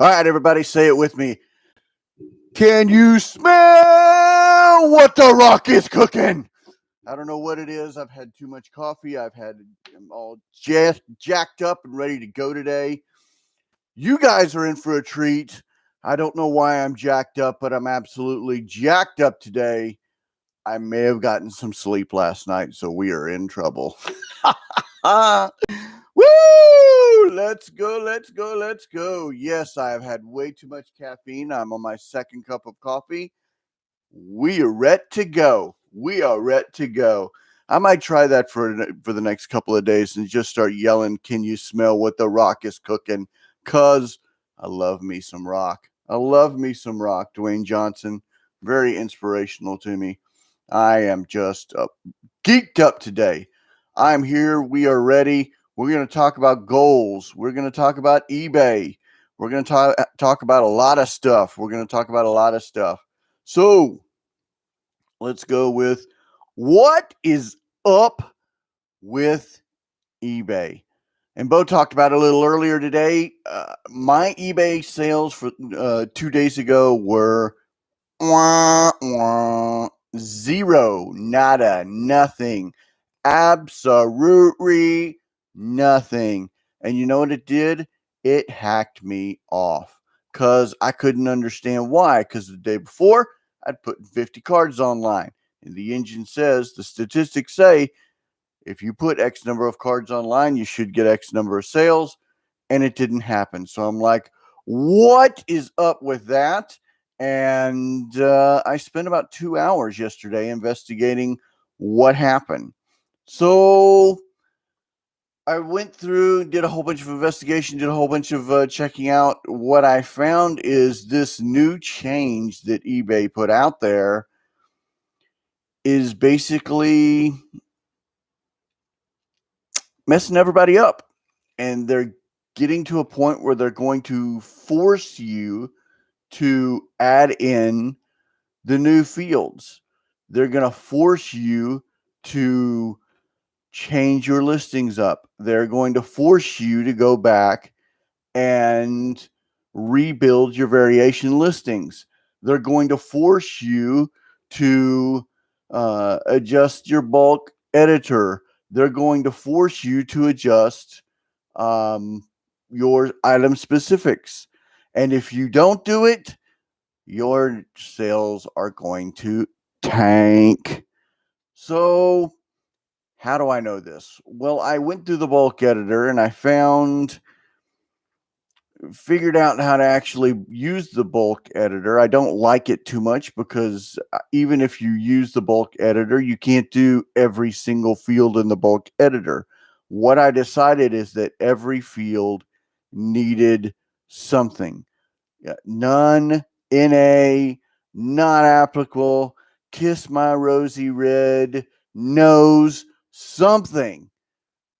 All right, everybody, say it with me. Can you smell what the rock is cooking? I don't know what it is. I've had too much coffee. I'm all jacked up and ready to go today. You guys are in for a treat. I don't know why I'm jacked up, but I'm absolutely jacked up today. I may have gotten some sleep last night, so we are in trouble. Woo! Let's go. Yes, I have had way too much caffeine. I'm on my second cup of coffee. We are ready to go. I might try that for the next couple of days and just start yelling, "Can you smell what the rock is cooking?" Cause I love me some rock. Dwayne Johnson, very inspirational to me. I am just geeked up today. I'm here. We are ready. We're going to talk about goals. We're going to talk about eBay. We're going to talk about a lot of stuff. So let's go with what is up with eBay. And Bo talked about it a little earlier today. My eBay sales for 2 days ago were zero, nada, nothing, absolutely nothing. And you know what it did? It hacked me off because I couldn't understand why. Because the day before, I'd put 50 cards online, and the engine says, the statistics say, if you put X number of cards online, you should get X number of sales, and it didn't happen. So I'm like, what is up with that? And I spent about 2 hours yesterday investigating what happened. So I went through, did a whole bunch of investigation, did a whole bunch of checking out. What I found is this new change that eBay put out there is basically messing everybody up. And they're getting to a point where they're going to force you to add in the new fields. They're going to force you to change your listings up. They're going to force you to go back and rebuild your variation listings. They're going to force you to adjust your bulk editor. They're going to force you to adjust your item specifics. And if you don't do it, your sales are going to tank. So, how do I know this? Well, I went through the bulk editor and I figured out how to actually use the bulk editor. I don't like it too much because even if you use the bulk editor, you can't do every single field in the bulk editor. What I decided is that every field needed something. None, NA, not applicable, kiss my rosy red, nose, something,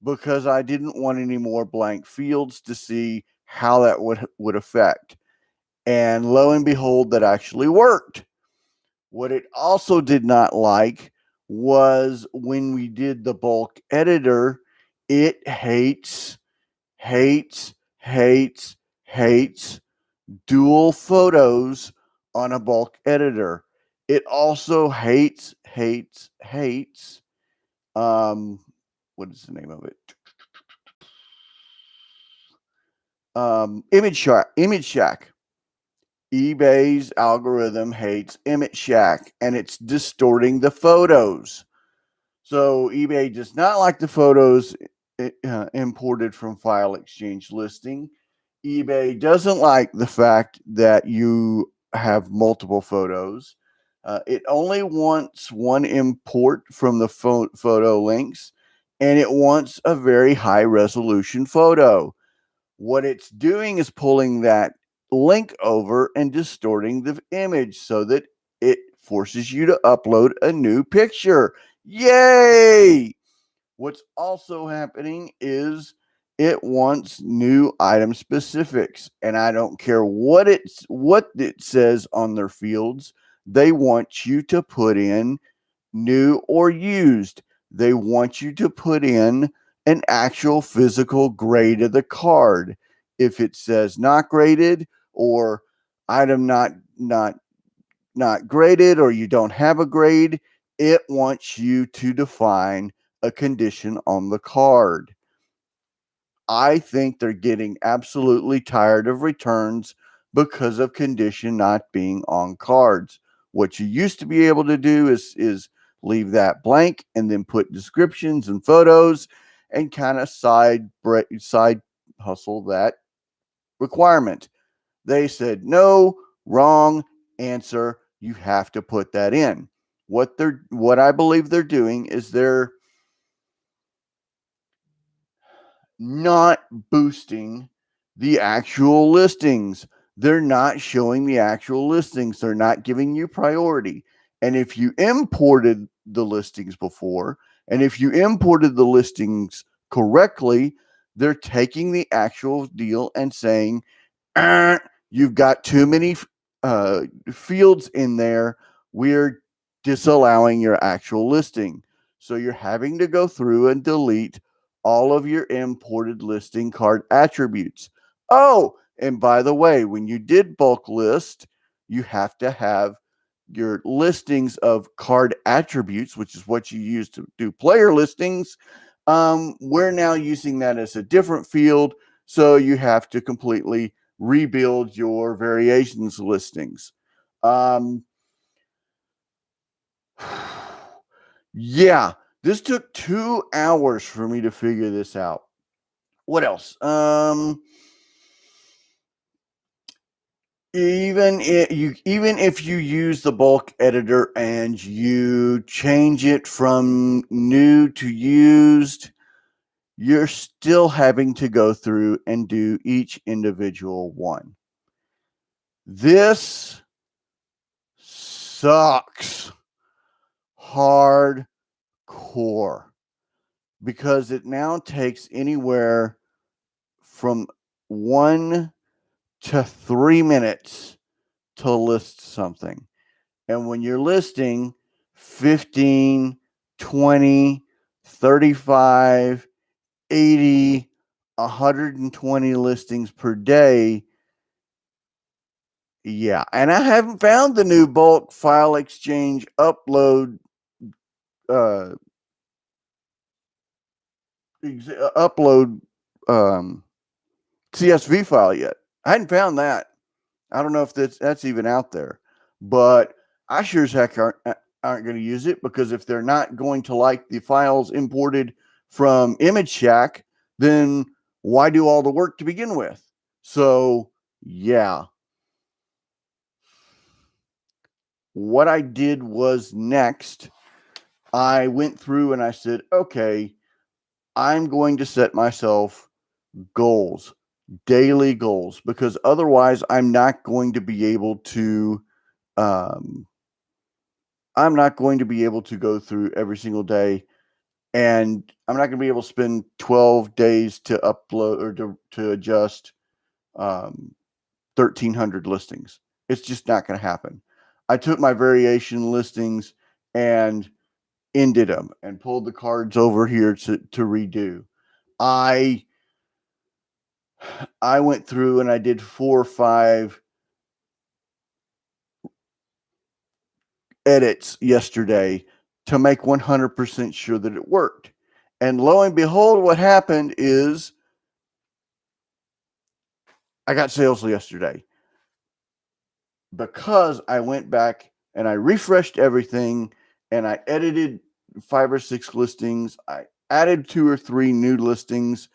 because I didn't want any more blank fields to see how that would affect. And lo and behold, that actually worked. What it also did not like was when we did the bulk editor, it hates dual photos on a bulk editor. It also hates what is the name of it? Image Shack. eBay's algorithm hates Image Shack, and it's distorting the photos. So eBay does not like the photos imported from File Exchange listing. eBay doesn't like the fact that you have multiple photos. It only wants one import from the photo links, and it wants a very high resolution photo. What it's doing is pulling that link over and distorting the image so that it forces you to upload a new picture. Yay! What's also happening is it wants new item specifics, and I don't care what it says on their fields. They want you to put in new or used. They want you to put in an actual physical grade of the card. If it says not graded, or item not graded, or you don't have a grade. It wants you to define a condition on the card. I think they're getting absolutely tired of returns because of condition not being on cards. What you used to be able to do is leave that blank and then put descriptions and photos and kind of side hustle that requirement. They said no, wrong answer. You have to put that in. What I believe they're doing is they're not boosting the actual listings. They're not showing the actual listings. They're not giving you priority. And if you imported the listings before, and if you imported the listings correctly, they're taking the actual deal and saying, you've got too many fields in there. We're disallowing your actual listing. So you're having to go through and delete all of your imported listing card attributes. Oh, and by the way, when you did bulk list, you have to have your listings of card attributes, which is what you use to do player listings. We're now using that as a different field. So you have to completely rebuild your variations listings. Yeah, this took 2 hours for me to figure this out. What else? Even if you use the bulk editor and you change it from new to used, you're still having to go through and do each individual one. This sucks hardcore because it now takes anywhere from 1 to 3 minutes to list something. And when you're listing 15, 20, 35, 80, 120 listings per day, yeah. And I haven't found the new bulk file exchange upload uh upload CSV file yet. I hadn't found that. I don't know if that's even out there, but I sure as heck aren't going to use it, because if they're not going to like the files imported from Image Shack, then why do all the work to begin with? So yeah, what I did was next, I went through and I said, okay, I'm going to set myself goals, daily goals, because otherwise I'm not going to be able to um, I'm not going to be able to go through every single day, and I'm not going to be able to spend 12 days to upload or to adjust 1,300 listings. It's just not going to happen. I took my variation listings and ended them and pulled the cards over here to redo. I went through and I did 4 or 5 edits yesterday to make 100% sure that it worked. And lo and behold, what happened is I got sales yesterday because I went back and I refreshed everything and I edited 5 or 6 listings. I added 2 or 3 new listings,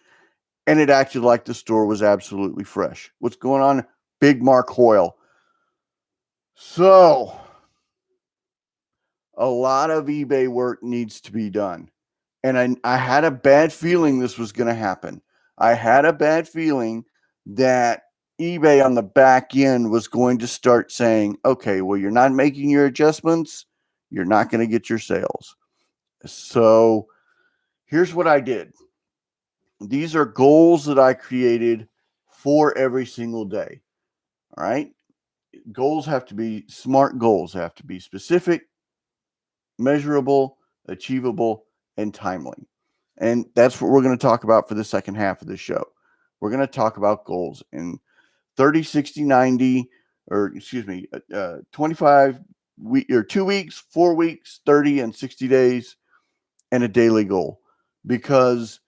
and it acted like the store was absolutely fresh. What's going on? Big Markoyle. So a lot of eBay work needs to be done. And I had a bad feeling this was going to happen. I had a bad feeling that eBay on the back end was going to start saying, okay, well, you're not making your adjustments, you're not going to get your sales. So here's what I did. These are goals that I created for every single day. All right. Goals have to be smart goals, they have to be specific, measurable, achievable, and timely. And that's what we're going to talk about for the second half of the show. We're going to talk about goals. And 30, 60, 90, or excuse me, 25 or 2 weeks, 4 weeks, 30 and 60 days, and a daily goal. Because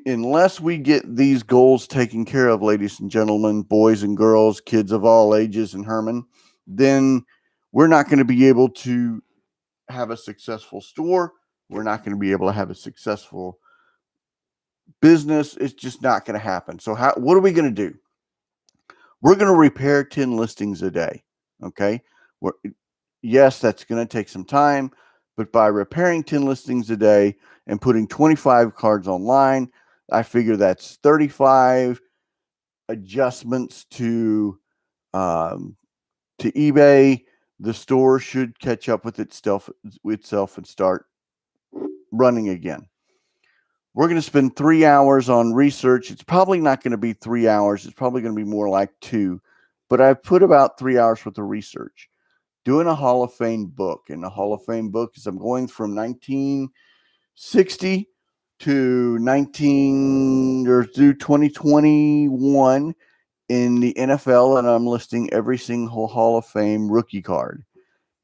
unless we get these goals taken care of, ladies and gentlemen, boys and girls, kids of all ages, and Herman, then we're not going to be able to have a successful store. We're not going to be able to have a successful business. It's just not going to happen. So what are we going to do? We're going to repair 10 listings a day. Okay. Yes, that's going to take some time, but by repairing 10 listings a day and putting 25 cards online, I figure that's 35 adjustments to eBay. The store should catch up with itself and start running again. We're going to spend 3 hours on research. It's probably not going to be 3 hours. It's probably going to be more like 2. But I've put about 3 hours worth of research doing a Hall of Fame book. And the Hall of Fame book is I'm going from 1960 to 2021 in the NFL, and I'm listing every single Hall of Fame rookie card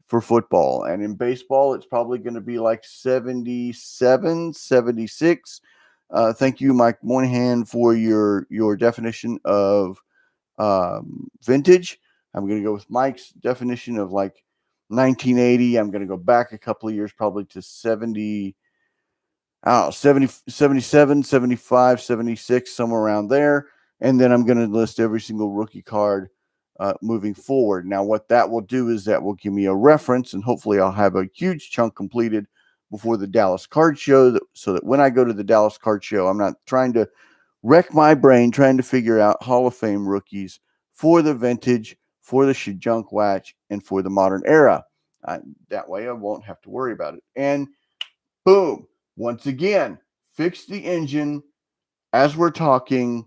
for football. And in baseball, it's probably going to be like 77, 76. Thank you, Mike Moynihan, for your definition of vintage. I'm going to go with Mike's definition of like 1980. I'm going to go back a couple of years, probably to 70, 77, 75, 76, somewhere around there. And then I'm going to list every single rookie card moving forward. Now, what that will do is that will give me a reference, and hopefully I'll have a huge chunk completed before the Dallas Card Show, so that when I go to the Dallas Card Show, I'm not trying to wreck my brain trying to figure out Hall of Fame rookies for the vintage, for the junk watch, and for the modern era. That way I won't have to worry about it. And boom, once again, fix the engine. As we're talking,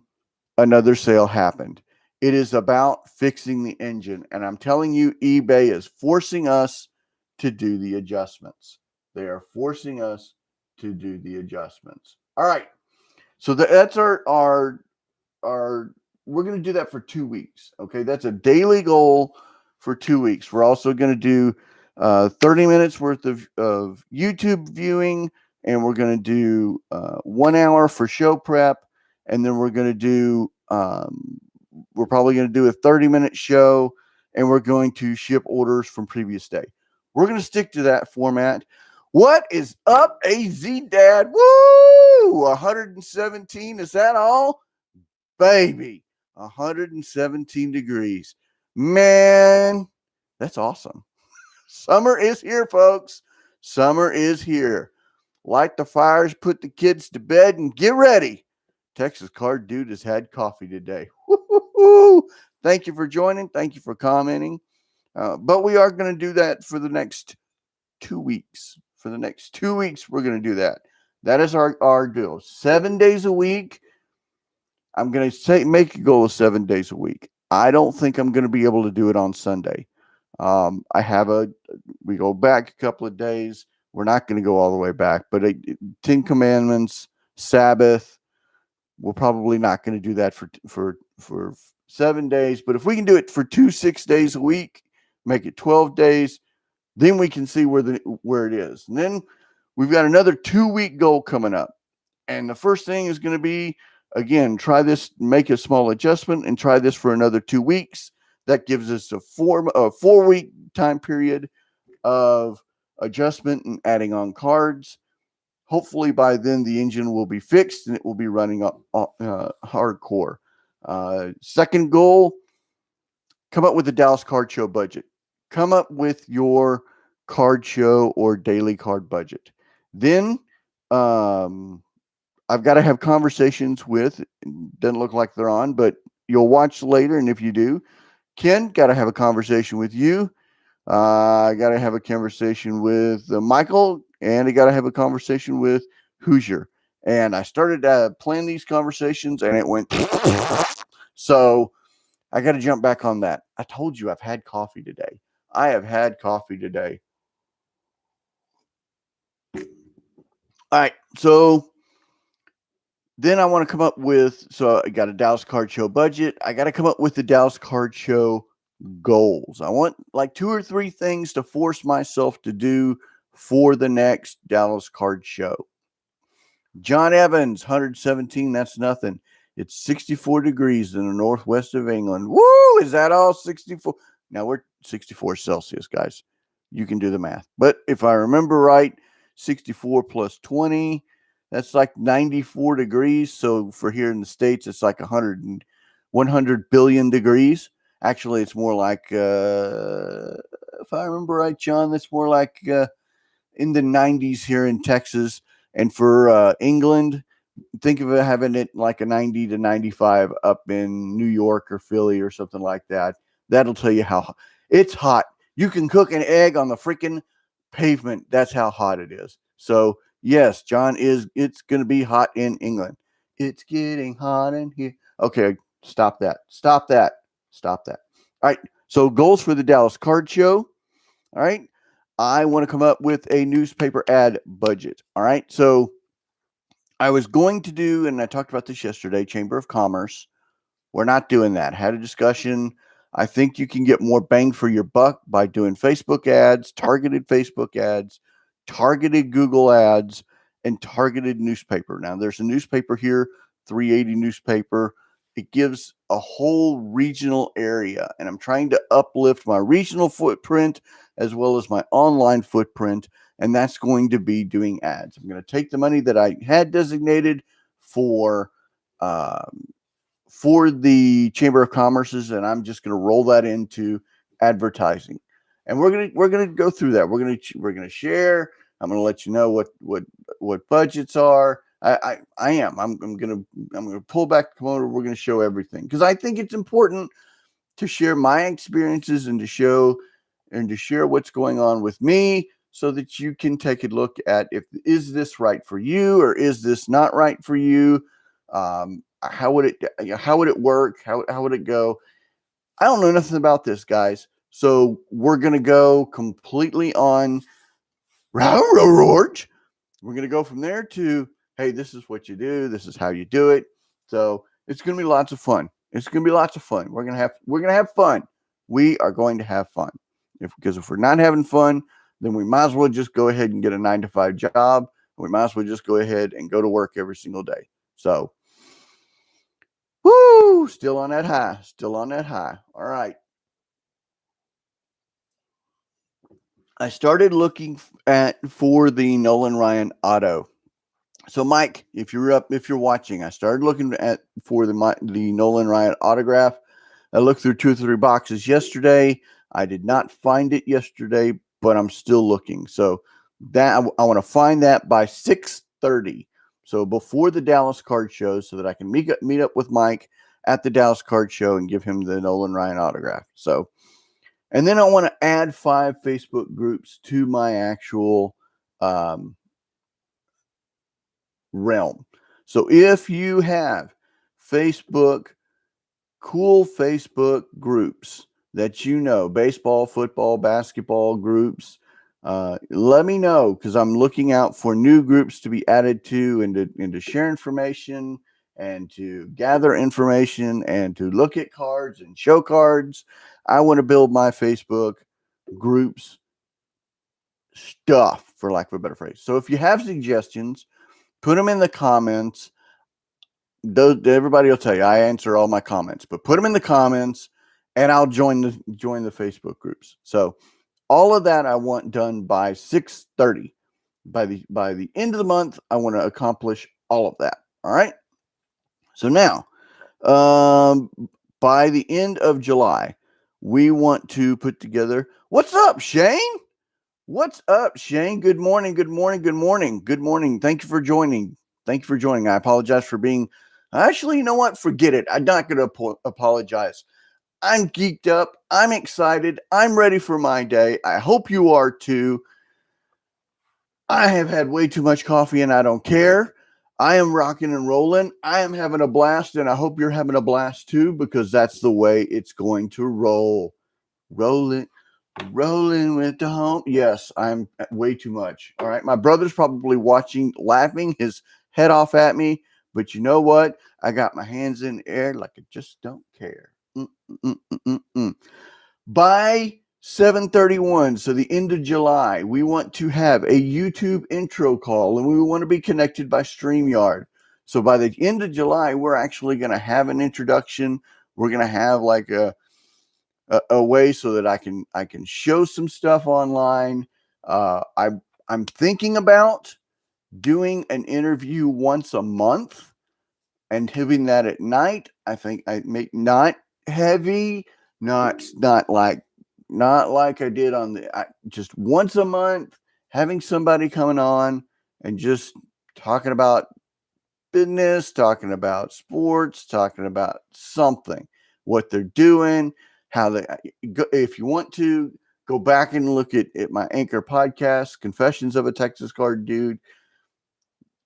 another sale happened. It is about fixing the engine. And I'm telling you, eBay is forcing us to do the adjustments. They are forcing us to do the adjustments. All right. So that's our we're going to do that for 2 weeks. Okay. That's a daily goal for 2 weeks. We're also going to do 30 minutes worth of YouTube viewing, and we're going to do 1 hour for show prep. And then we're going to do, we're probably going to do a 30-minute show, and we're going to ship orders from previous day. We're going to stick to that format. What is up, AZ Dad? Woo! 117. Is that all? Baby, 117 degrees. Man, that's awesome. Summer is here, folks. Summer is here. Light the fires, put the kids to bed, and get ready. Texas Card Dude has had coffee today. Woo-hoo-hoo. Thank you for joining. Thank you for commenting. But we are going to do that for the next 2 weeks. For the next 2 weeks, we're going to do that. That is our deal. 7 days a week. I'm going to make a goal of 7 days a week. I don't think I'm going to be able to do it on Sunday. We go back a couple of days. We're not going to go all the way back, but 10 Commandments, Sabbath, we're probably not going to do that for 7 days. But if we can do it for 6 days a week, make it 12 days, then we can see where it is. And then we've got another 2-week goal coming up. And the first thing is going to be, again, try this, make a small adjustment, and try this for another 2 weeks. That gives us a 4-week time period of adjustment and adding on cards. Hopefully by then the engine will be fixed and it will be running hardcore. Second goal, come up with the Dallas Card Show budget. Come up with your card show or daily card budget. Then I've got to have conversations with, doesn't look like they're on, but you'll watch later. And if you do, Ken, got to have a conversation with you. I got to have a conversation with Michael, and I got to have a conversation with Hoosier. And I started to plan these conversations, and it went. So I got to jump back on that. I told you I've had coffee today. I have had coffee today. All right. So Then I want to come up with, so I got a Dallas Card Show budget. I got to come up with the Dallas Card Show goals. I want like 2 or 3 things to force myself to do for the next Dallas Card Show. John Evans, 117, that's nothing. It's 64 degrees in the northwest of England. Woo! Is that all 64? Now we're 64 Celsius, guys. You can do the math. But if I remember right, 64 plus 20, that's like 94 degrees. So for here in the States, it's like 100 billion degrees. Actually, it's more like, if I remember right, John, that's more like in the 90s here in Texas. And for England, think of it having it like a 90 to 95 up in New York or Philly or something like that. That'll tell you how it's hot. You can cook an egg on the freaking pavement. That's how hot it is. So, yes, John, it's going to be hot in England. It's getting hot in here. Okay, stop that. Stop that. Stop that. All right. So, goals for the Dallas Card Show. All right. I want to come up with a newspaper ad budget. All right. So, I was going to do, and I talked about this yesterday, Chamber of Commerce. We're not doing that. Had a discussion. I think you can get more bang for your buck by doing Facebook ads, targeted Facebook ads, targeted Google ads, and targeted newspaper. Now, there's a newspaper here, 380 newspaper. It gives a whole regional area, and I'm trying to uplift my regional footprint as well as my online footprint, and that's going to be doing ads. I'm going to take the money that I had designated for the Chamber of Commerce's, and I'm just going to roll that into advertising. And we're gonna go through that. We're gonna share. I'm gonna let you know what budgets are. I'm gonna pull back the promoter. We're gonna show everything because I think it's important to share my experiences and to share what's going on with me so that you can take a look at is this right for you or is this not right for you. How would it work? How would it go? I don't know nothing about this, guys. So we're gonna go completely on George. We're gonna go from there to hey, this is what you do. This is how you do it. So it's gonna be lots of fun. It's gonna be lots of fun. We're gonna have fun. We are going to have fun. Because if we're not having fun, then we might as well just go ahead and get a 9-to-5 job. We might as well just go ahead and go to work every single day. So, woo, still on that high. Still on that high. All right. I started looking for the Nolan Ryan auto. So, Mike, if you're watching, I started looking for the Nolan Ryan autograph. I looked through 2 or 3 boxes yesterday. I did not find it yesterday, but I'm still looking. So that I want to find that by 6:30. So before the Dallas Card Show, so that I can meet up with Mike at the Dallas Card Show and give him the Nolan Ryan autograph. So, and then I want to add 5 Facebook groups to my actual realm. So if you have cool Facebook groups that you know, baseball, football, basketball groups, let me know because I'm looking out for new groups to be added to and to share information and to gather information and to look at cards and show cards. I want to build my Facebook groups stuff, for lack of a better phrase. So if you have suggestions, put them in the comments. Everybody will tell you I answer all my comments, but put them in the comments and I'll join the Facebook groups. So all of that I want done by 6:30. By the end of the month, I want to accomplish all of that. All right. So now, by the end of July, we want to put together. What's up, Shane? What's up, Shane? Good morning. Good morning. Good morning. Good morning. Thank you for joining. Thank you for joining. I apologize for being. Actually, you know what? Forget it. I'm not going to apologize. I'm geeked up. I'm excited. I'm ready for my day. I hope you are too. I have had way too much coffee and I don't care. I am rocking and rolling. I am having a blast and I hope you're having a blast too because that's the way it's going to roll. Rolling with the home. Yes, I'm way too much. All right. My brother's probably watching, laughing his head off at me, But you know what? I got my hands in the air like I just don't care. By 7:31, so the end of July, we want to have a YouTube intro call, and we want to be connected by StreamYard. So by the end of July, we're actually going to have an introduction. We're going to have like a way so that I can show some stuff online. I'm thinking about doing an interview once a month and having that at night. I think I make not heavy, not like I did on just once a month, having somebody coming on and just talking about business, talking about sports, talking about something, what they're doing, how they, if you want to go back and look at my Anchor podcast, Confessions of a Texas Card Dude,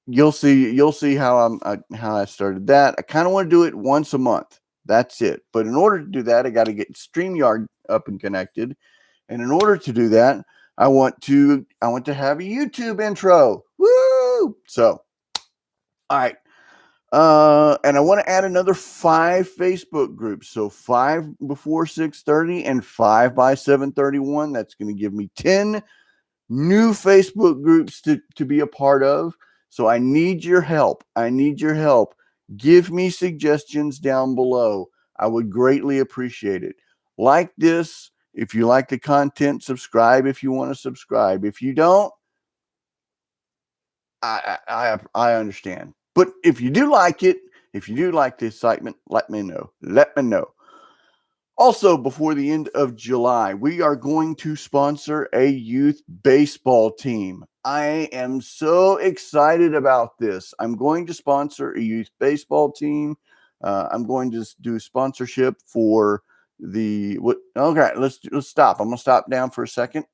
you'll see how how I started that. I kind of want to do it once a month. That's it. But in order to do that, I got to get StreamYard up and connected. And in order to do that, I want to have a YouTube intro. Woo! So, all right. And I want to add another 5 Facebook groups. So 5 before 6:30 and 5 by 7:31. That's going to give me 10 new Facebook groups to be a part of. So I need your help. Give me suggestions down below. I would greatly appreciate it. Like this. If you like the content, subscribe if you want to subscribe. If you don't, I understand. But if you do like it, if you do like the excitement, let me know. Also, before the end of July, we are going to sponsor a youth baseball team. I am so excited about this. I'm going to sponsor a youth baseball team. I'm going to do sponsorship for the what? Okay, let's stop. I'm gonna stop down for a second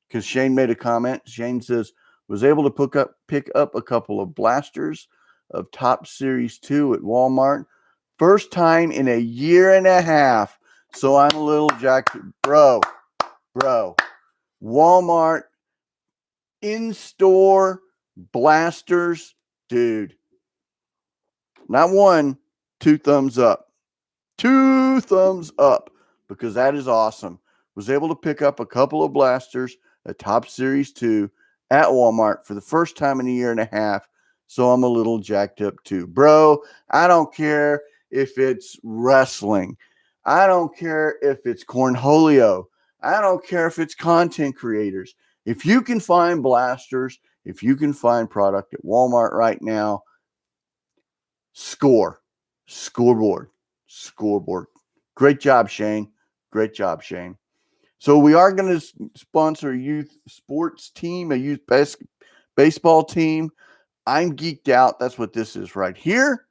because Shane made a comment. Shane says was able to pick up a couple of blasters of Top Series 2 at Walmart. First time in a year and a half. So I'm a little jacked. Bro. Walmart in-store blasters. Dude. Not one, 2 thumbs up. 2 thumbs up. Because that is awesome. Was able to pick up a couple of blasters at Top Series 2 at Walmart for the first time in a year and a half. So I'm a little jacked up too. Bro, I don't care if it's wrestling. I don't care if it's cornholio. I don't care if it's content creators. If you can find blasters, if you can find product at Walmart right now, scoreboard. Great job, Shane. So we are going to sponsor a youth sports team, a youth baseball team. I'm geeked out. That's what this is right here.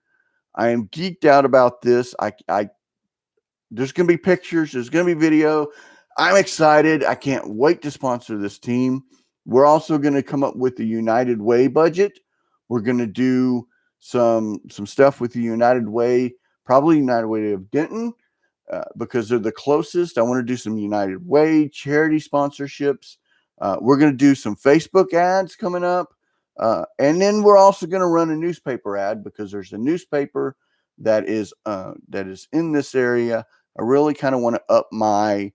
I am geeked out about this. There's going to be pictures. There's going to be video. I'm excited. I can't wait to sponsor this team. We're also going to come up with the United Way budget. We're going to do some stuff with the United Way, probably United Way of Denton, because they're the closest. I want to do some United Way charity sponsorships. We're going to do some Facebook ads coming up. And then we're also going to run a newspaper ad because there's a newspaper that is in this area. I really kind of want to up my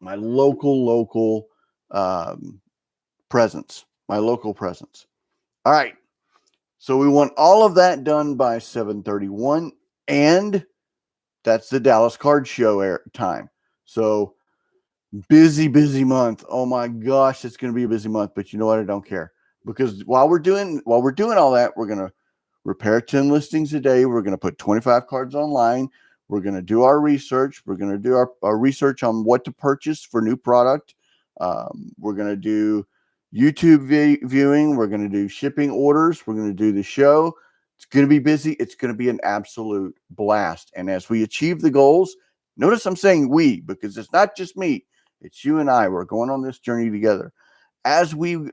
local presence. All right. So we want all of that done by 7:31, and that's the Dallas Card Show time. So busy month. Oh my gosh, it's going to be a busy month. But you know what? I don't care, because while we're doing all that, we're going to repair 10 listings a day. We're going to put 25 cards online. We're going to do our research. We're going to do our research on what to purchase for new product. We're going to do YouTube viewing. We're going to do shipping orders. We're going to do the show. It's going to be busy. It's going to be an absolute blast. And as we achieve the goals, notice I'm saying we, because it's not just me. It's you and I. We're going on this journey together. As we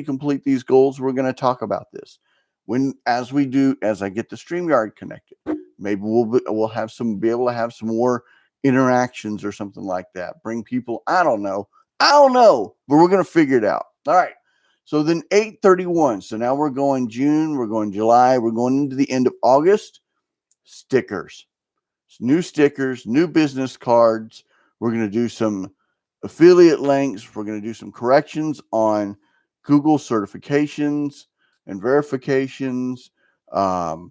complete these goals, we're going to talk about this. As I get the StreamYard connected, maybe we'll be able to have some more interactions or something like that. Bring people. I don't know, but we're going to figure it out. All right. So then 8/31. So now we're going June, we're going July, we're going into the end of August. Stickers, new stickers, new business cards. We're going to do some affiliate links. We're going to do some corrections on Google certifications and verifications. The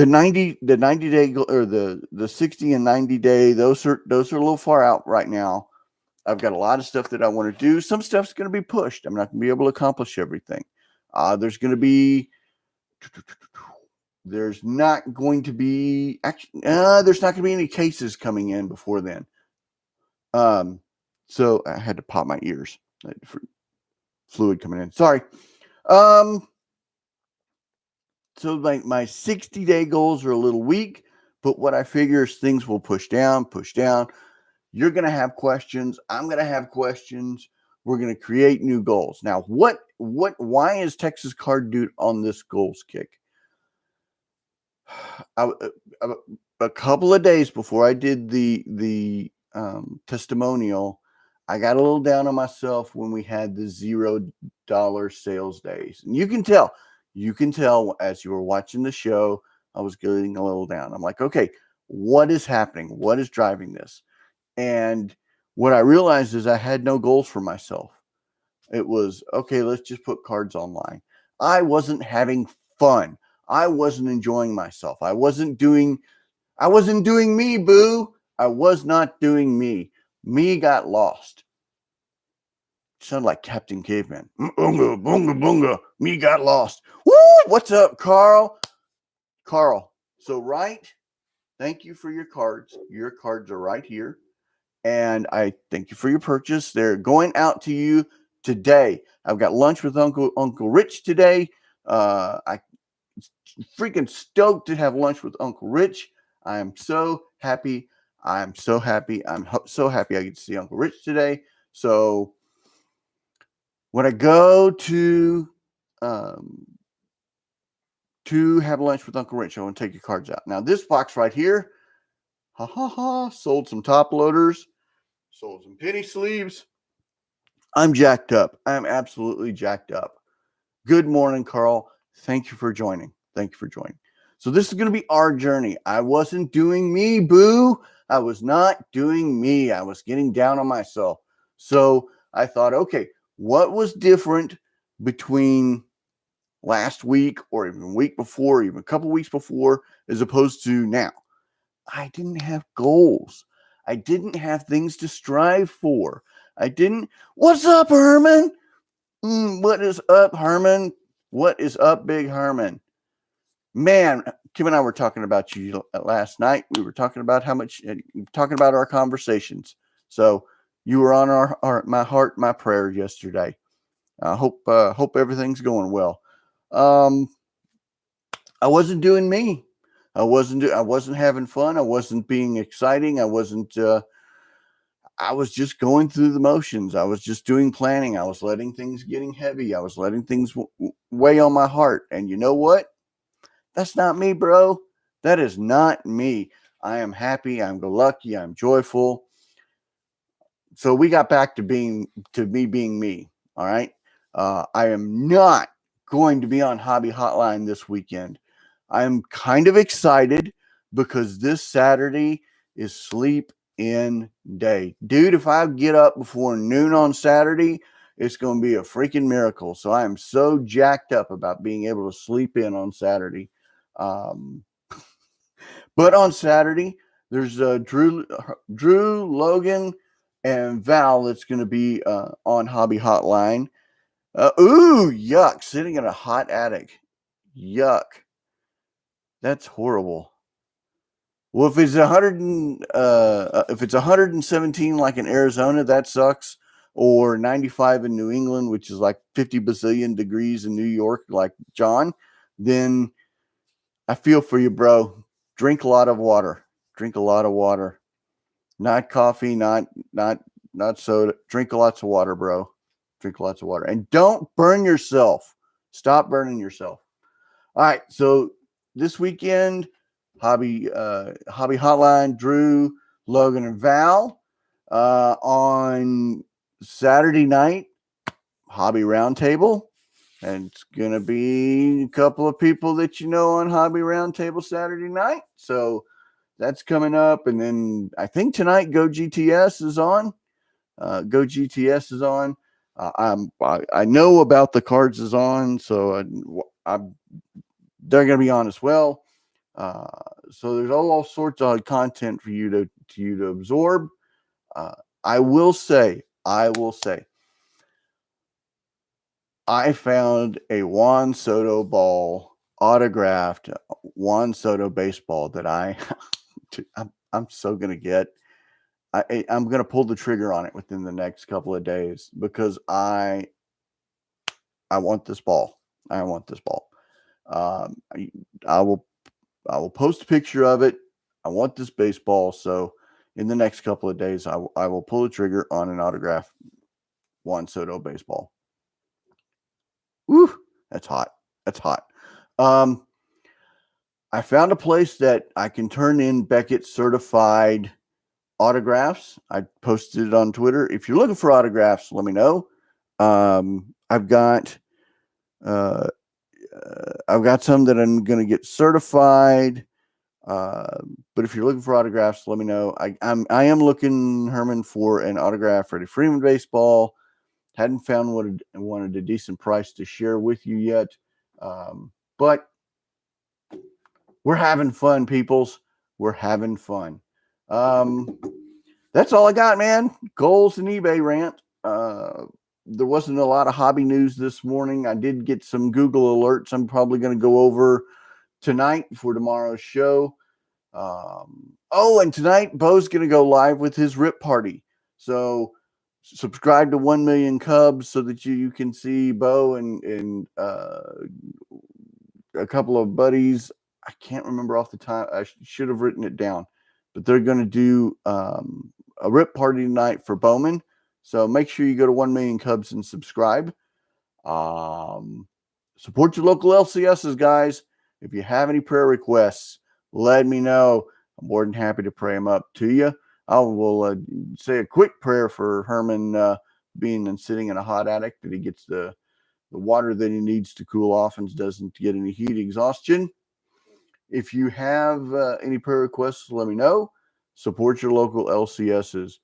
90 day or the 60 and 90 day, those are a little far out right now. I've got a lot of stuff that I want to do. Some stuff's going to be pushed. I'm not going to be able to accomplish everything. There's not going to be any cases coming in before then. So I had to pop my ears for fluid coming in. Sorry. So my 60-day goals are a little weak, but what I figure is things will push down. You're going to have questions. I'm going to have questions. We're going to create new goals. Now, why is Texas Card Dude on this goals kick? A couple of days before I did the testimonial, I got a little down on myself when we had the $0 sales days. And you can tell as you were watching the show, I was getting a little down. I'm like, okay, what is happening? What is driving this? And what I realized is I had no goals for myself. It was, okay, let's just put cards online. I wasn't having fun. I wasn't enjoying myself. I wasn't doing me, boo. I was not doing me. Me got lost. Sound like Captain Caveman. Bunga, bunga, bunga. Me got lost. Woo! What's up, Carl? So thank you for your cards. Your cards are right here. And I thank you for your purchase. They're going out to you today. I've got lunch with Uncle Rich today. I freaking stoked to have lunch with Uncle Rich. I am so happy. I'm so happy I get to see Uncle Rich today. So when I go to have lunch with Uncle Rich, I want to take your cards out. Now this box right here, sold some top loaders, sold some penny sleeves. I'm jacked up. I'm absolutely jacked up. Good morning, Carl. Thank you for joining. So this is going to be our journey. I wasn't doing me, boo. I was not doing me. I was getting down on myself. So I thought, okay, what was different between last week or even a week before, even a couple weeks before, as opposed to now? I didn't have goals. I didn't have things to strive for. What's up, Herman? What is up, Herman? What is up, Big Herman? Man, Kim and I were talking about you last night. We were talking about talking about our conversations. So you were on my heart, my prayer yesterday. I hope everything's going well. I wasn't doing me. I wasn't having fun. I wasn't being exciting. I was just going through the motions. I was just doing planning. I was letting things getting heavy. I was letting things weigh on my heart. And you know what? That's not me, bro. That is not me. I am happy. I'm lucky. I'm joyful. So we got back to me being me. All right. I am not going to be on Hobby Hotline this weekend. I'm kind of excited because this Saturday is sleep in day. Dude, if I get up before noon on Saturday, it's going to be a freaking miracle. So I am so jacked up about being able to sleep in on Saturday. But on Saturday, there's Drew, Logan, and Val that's going to be on Hobby Hotline. Yuck. Sitting in a hot attic. Yuck. That's horrible. Well, if it's 117 like in Arizona, that sucks. Or 95 in New England, which is like 50 bazillion degrees in New York, like John, then I feel for you, bro. Drink a lot of water. Not coffee, not soda. Drink lots of water, bro. Drink lots of water. And don't burn yourself. Stop burning yourself. All right. So this weekend, Hobby Hotline, Drew, Logan, and Val. On Saturday night, Hobby Roundtable. And it's going to be a couple of people that you know on Hobby Roundtable Saturday night. So that's coming up. And then I think tonight Go GTS is on. Go GTS is on. I know about the cards is on, so they're going to be on as well. So there's all sorts of content for you to absorb. I will say, I found a Juan Soto ball, autographed Juan Soto baseball that I'm so gonna get. I'm gonna pull the trigger on it within the next couple of days because I want this ball. I want this ball. I will post a picture of it. I want this baseball. So in the next couple of days, I will pull the trigger on an autograph Juan Soto baseball. Woo, that's hot. That's hot. I found a place that I can turn in Beckett certified autographs. I posted it on Twitter. If you're looking for autographs, let me know. I've got some that I'm going to get certified. But if you're looking for autographs, let me know. I am looking, Herman, for an autograph Freddie Freeman baseball. Hadn't found wanted a decent price to share with you yet. But we're having fun, peoples. We're having fun. That's all I got, man. Goals and eBay rant. There wasn't a lot of hobby news this morning. I did get some Google alerts I'm probably going to go over tonight for tomorrow's show. And tonight Bo's going to go live with his rip party. So subscribe to 1 Million Cubs so that you can see Bo and a couple of buddies. I can't remember off the top. I should have written it down, but they're going to do a rip party tonight for Bowman. So make sure you go to 1 Million Cubs and subscribe. Support your local LCSs, guys. If you have any prayer requests, let me know. I'm more than happy to pray them up to you. I will say a quick prayer for Herman being and sitting in a hot attic, that he gets the water that he needs to cool off and doesn't get any heat exhaustion. If you have any prayer requests, let me know. Support your local LCSs.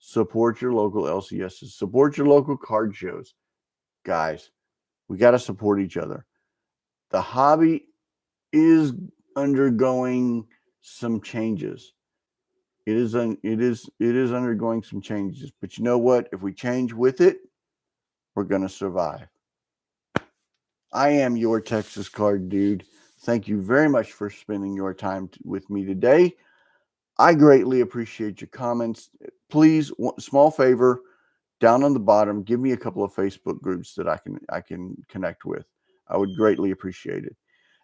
Support your local LCSs. Support your local card shows. Guys, we got to support each other. The hobby is undergoing some changes. It is undergoing some changes. But you know what? If we change with it, we're going to survive. I am your Texas Card Dude. Thank you very much for spending your time with me today. I greatly appreciate your comments. Please, small favor, down on the bottom, give me a couple of Facebook groups that I can connect with. I would greatly appreciate it.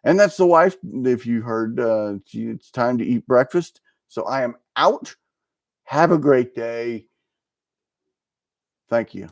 And that's the wife. If you heard, it's time to eat breakfast. So I am out. Have a great day. Thank you.